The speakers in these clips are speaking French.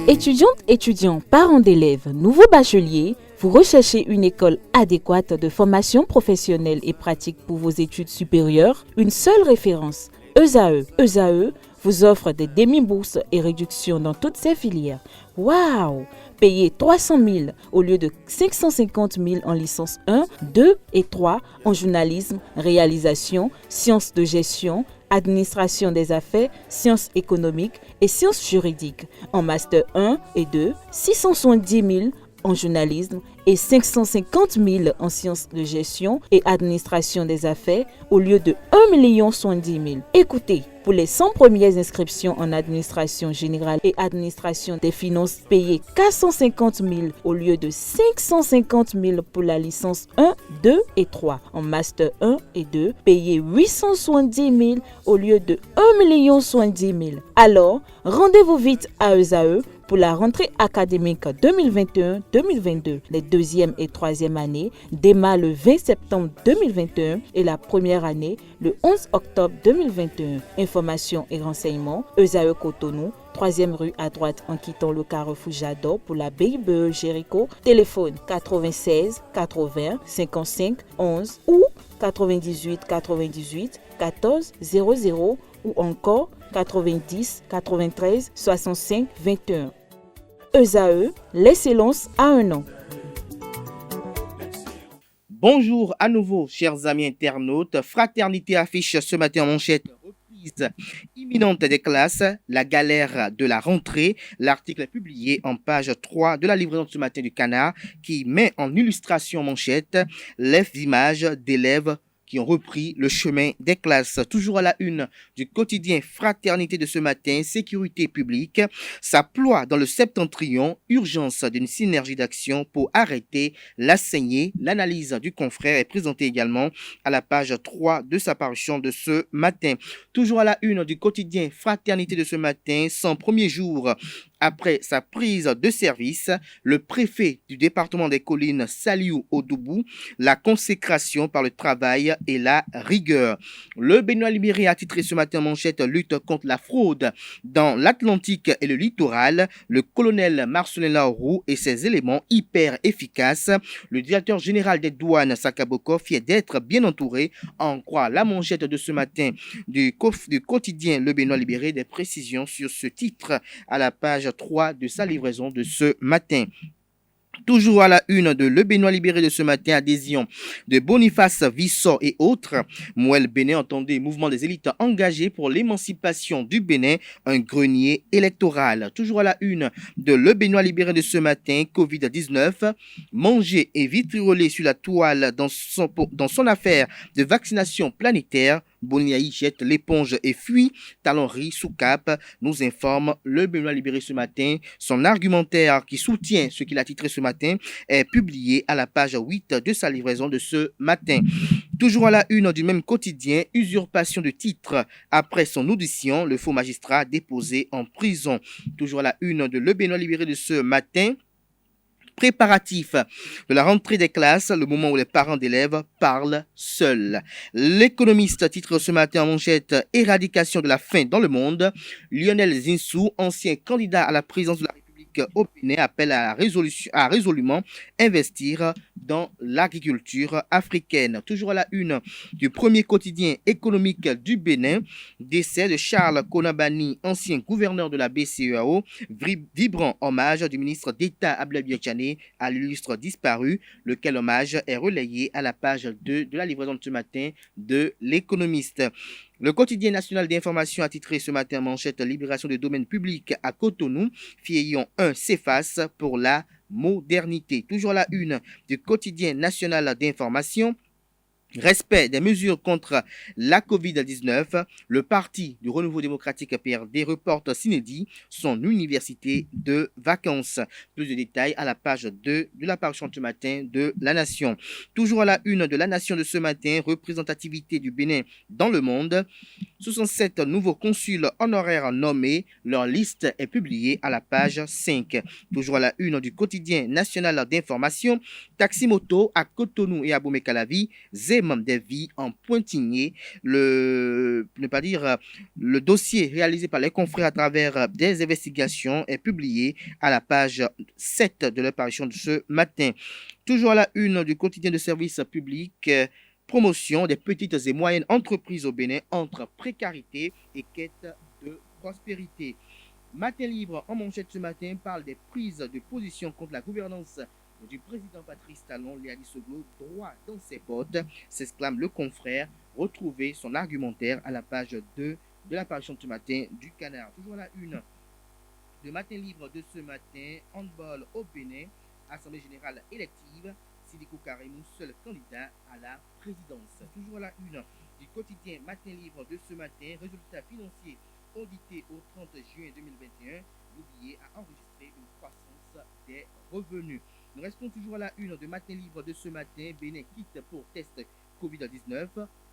Étudiantes, étudiants, parents d'élèves, nouveaux bacheliers, vous recherchez une école adéquate de formation professionnelle et pratique pour vos études supérieures? Une seule référence, ESAE. ESAE vous offre des demi-bourses et réductions dans toutes ces filières. Waouh! Payez 300 000 au lieu de 550 000 en licence 1, 2 et 3 en journalisme, réalisation, sciences de gestion, administration des affaires, sciences économiques et sciences juridiques. En master 1 et 2, 670 000 en journalisme et 550 000 en sciences de gestion et administration des affaires au lieu de 1 070 000. Écoutez, pour les 100 premières inscriptions en administration générale et administration des finances, payez 450 000 au lieu de 550 000 pour la licence 1, 2 et 3. En master 1 et 2, payez 870 000 au lieu de 1 070 000. Alors, rendez-vous vite à ESAE pour la rentrée académique 2021-2022. Les deuxième et troisième années démarrent le 20 septembre 2021 et la première année le 11 octobre 2021. Informations et renseignements, ESAE Cotonou, 3e rue à droite en quittant le carrefour Jador pour la BIBE Jéricho. Téléphone 96 80 55 11 ou 98 98 14 00 ou encore 90 93 65 21. ESAE, l'excellence à un an. Bonjour à nouveau, chers amis internautes. Fraternité affiche ce matin en manchette reprise imminente des classes, la galère de la rentrée. L'article est publié en page 3 de la livraison de ce matin du Canard qui met en illustration manchette les images d'élèves qui ont repris le chemin des classes. Toujours à la une du quotidien Fraternité de ce matin, sécurité publique, ça ploie dans le septentrion, urgence d'une synergie d'action pour arrêter la saignée. L'analyse du confrère est présentée également à la page 3 de sa parution de ce matin. Toujours à la une du quotidien Fraternité de ce matin, son premier jour après sa prise de service, le préfet du département des collines Saliou Odoubou, la consécration par le travail et la rigueur. Le Béninois libéré a titré ce matin en manchette lutte contre la fraude dans l'Atlantique et le littoral. Le colonel Marcelin Laroux et ses éléments hyper efficaces. Le directeur général des douanes Sakaboko fier d'être bien entouré. En croit la manchette de ce matin du quotidien Le Béninois libéré. Des précisions sur ce titre à la page 3 de sa livraison de ce matin. Toujours à la une de Le Béninois libéré de ce matin, adhésion de Boniface Vissot et autres. Mouel Bénin entendait mouvement des élites engagées pour l'émancipation du Bénin, un grenier électoral. Toujours à la une de Le Béninois libéré de ce matin, Covid-19, manger et vitrioler sur la toile dans son affaire de vaccination planétaire. Boniaï jette l'éponge et fuit. Talonry sous cap, nous informe Le Béninois libéré ce matin. Son argumentaire qui soutient ce qu'il a titré ce matin est publié à la page 8 de sa livraison de ce matin. Toujours à la une du même quotidien, usurpation de titre. Après son audition, le faux magistrat déposé en prison. Toujours à la une de Le Béninois libéré de ce matin. Préparatif de la rentrée des classes, le moment où les parents d'élèves parlent seuls. L'économiste titre ce matin en manchette éradication de la faim dans le monde. Lionel Zinsou, ancien candidat à la présidence de la République au Bénin, appelle à résolument investir dans l'agriculture africaine. Toujours à la une du premier quotidien économique du Bénin, décès de Charles Konabani, ancien gouverneur de la BCEAO, vibrant hommage du ministre d'État Ablaye Tchane à l'illustre disparu, lequel hommage est relayé à la page 2 de la livraison de ce matin de l'économiste. Le quotidien national d'information a titré ce matin manchette libération des domaines publics à Cotonou, Fillon 1 s'efface pour la modernité. Toujours à la une du quotidien national d'information. Respect des mesures contre la Covid-19, le parti du Renouveau démocratique PRD reporte s'inédit son université de vacances. Plus de détails à la page 2 de la parution de ce matin de La Nation. Toujours à la une de La Nation de ce matin, représentativité du Bénin dans le monde. 67 nouveaux consuls honoraires nommés. Leur liste est publiée à la page 5. Toujours à la une du quotidien national d'information, Taximoto à Cotonou et à Boumé-Calavi, Zem des vies en Pointigné. Le dossier réalisé par les confrères à travers des investigations est publié à la page 7 de l'apparition de ce matin. Toujours à la une du quotidien de service public, promotion des petites et moyennes entreprises au Bénin entre précarité et quête de prospérité. Matin Libre en manchette ce matin parle des prises de position contre la gouvernance du président Patrice Talon. Léa Soglo, droit dans ses bottes, s'exclame le confrère. Retrouvez son argumentaire à la page 2 de l'apparition de ce matin du Canard. Toujours à la une de Matin Libre de ce matin, handball au Bénin, assemblée générale élective, Sidiko Karimou, seul candidat à la présidence. Toujours à la une du quotidien Matin Libre de ce matin, résultats financiers audités au 30 juin 2021, l'oublié a enregistré une croissance des revenus. Nous restons toujours à la une de Matin Libre de ce matin, Bénin quitte pour test Covid-19.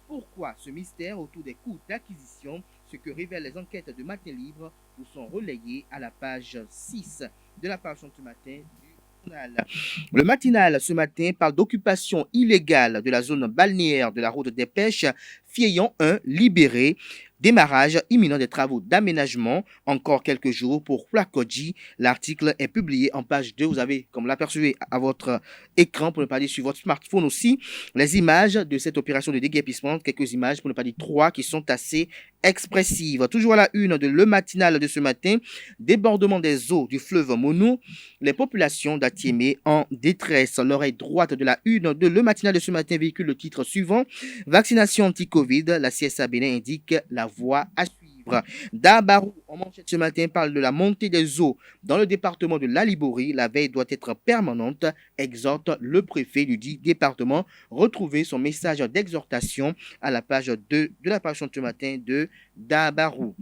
Pourquoi ce mystère autour des coûts d'acquisition? Ce que révèlent les enquêtes de Matin Libre vous sont relayées à la page 6 de la page de ce matin du journal. Le matinal ce matin parle d'occupation illégale de la zone balnéaire de la route des pêches, Fieillon 1 libéré. Démarrage imminent des travaux d'aménagement, encore quelques jours pour Plakodji. L'article est publié en page 2. Vous avez, comme vous l'apercevez à votre écran, pour ne pas dire sur votre smartphone aussi, les images de cette opération de déguerpissement. Quelques images, pour ne pas dire 3, qui sont assez expressives. Toujours à la une de Le Matinal de ce matin, débordement des eaux du fleuve Monou. Les populations d'Atiémé en détresse. L'oreille droite de la une de Le Matinal de ce matin véhicule le titre suivant. Vaccination anti-Covid. La CSA Bénin indique la voie à suivre. Dabarou, en manchette ce matin, parle de la montée des eaux dans le département de l'Alibori. La veille doit être permanente, exhorte le préfet du dit département. Retrouvez son message d'exhortation à la page 2 de la page de ce matin de Dabarou.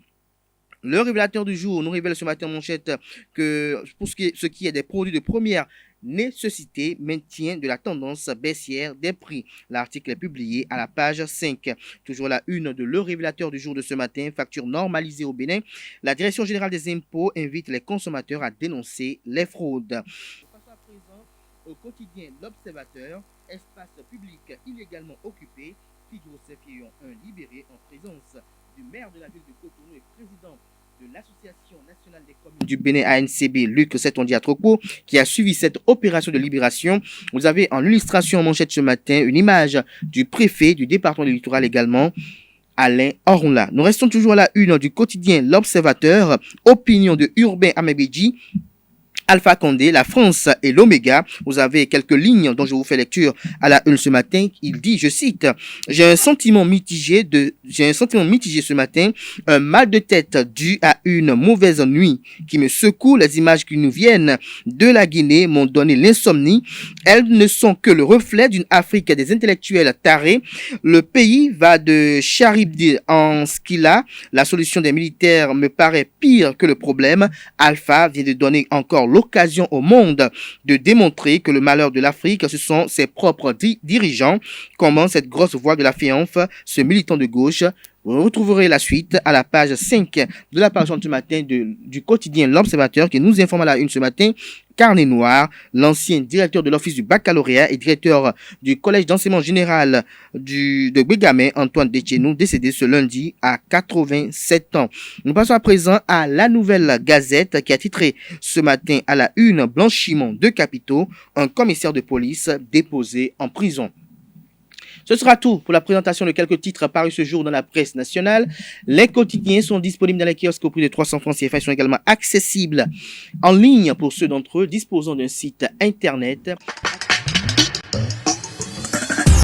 Le révélateur du jour nous révèle ce matin en manchette que pour ce qui est des produits de première nécessité, maintien de la tendance baissière des prix. L'article est publié à la page 5. Toujours la une de Le Révélateur du jour de ce matin, facture normalisée au Bénin. La Direction générale des impôts invite les consommateurs à dénoncer les fraudes. Passons à présent au quotidien L'Observateur, espace public illégalement occupé, Figaro Fieillon 1 libéré en présence du maire de la ville de Cotonou et président de l'Association nationale des communes du Bénin ANCB, Luc Setondia-Trokpo, qui a suivi cette opération de libération. Vous avez en illustration en manchette ce matin une image du préfet du département du littoral également, Alain Orla. Nous restons toujours à la une du quotidien L'Observateur, opinion de Urbain Amebedji. Alpha Condé, la France et l'Oméga. Vous avez quelques lignes dont je vous fais lecture à la une ce matin. Il dit, je cite, j'ai un sentiment mitigé ce matin, un mal de tête dû à une mauvaise nuit qui me secoue. Les images qui nous viennent de la Guinée m'ont donné l'insomnie. Elles ne sont que le reflet d'une Afrique des intellectuels tarés. Le pays va de Charybdis en Skila. La solution des militaires me paraît pire que le problème. Alpha vient de donner encore l'occasion au monde de démontrer que le malheur de l'Afrique, ce sont ses propres dirigeants. Comment cette grosse voix de la Féanf, ce militant de gauche. Vous retrouverez la suite à la page 5 de la page du matin du quotidien L'Observateur qui nous informe à la une ce matin. Carnet noir, l'ancien directeur de l'office du baccalauréat et directeur du collège d'enseignement général de Bégamé, Antoine Detchenou, décédé ce lundi à 87 ans. Nous passons à présent à la Nouvelle Gazette qui a titré ce matin à la une blanchiment de capitaux, un commissaire de police déposé en prison. Ce sera tout pour la présentation de quelques titres parus ce jour dans la presse nationale. Les quotidiens sont disponibles dans les kiosques au prix de 300 francs CFA. Ils sont également accessibles en ligne pour ceux d'entre eux disposant d'un site internet.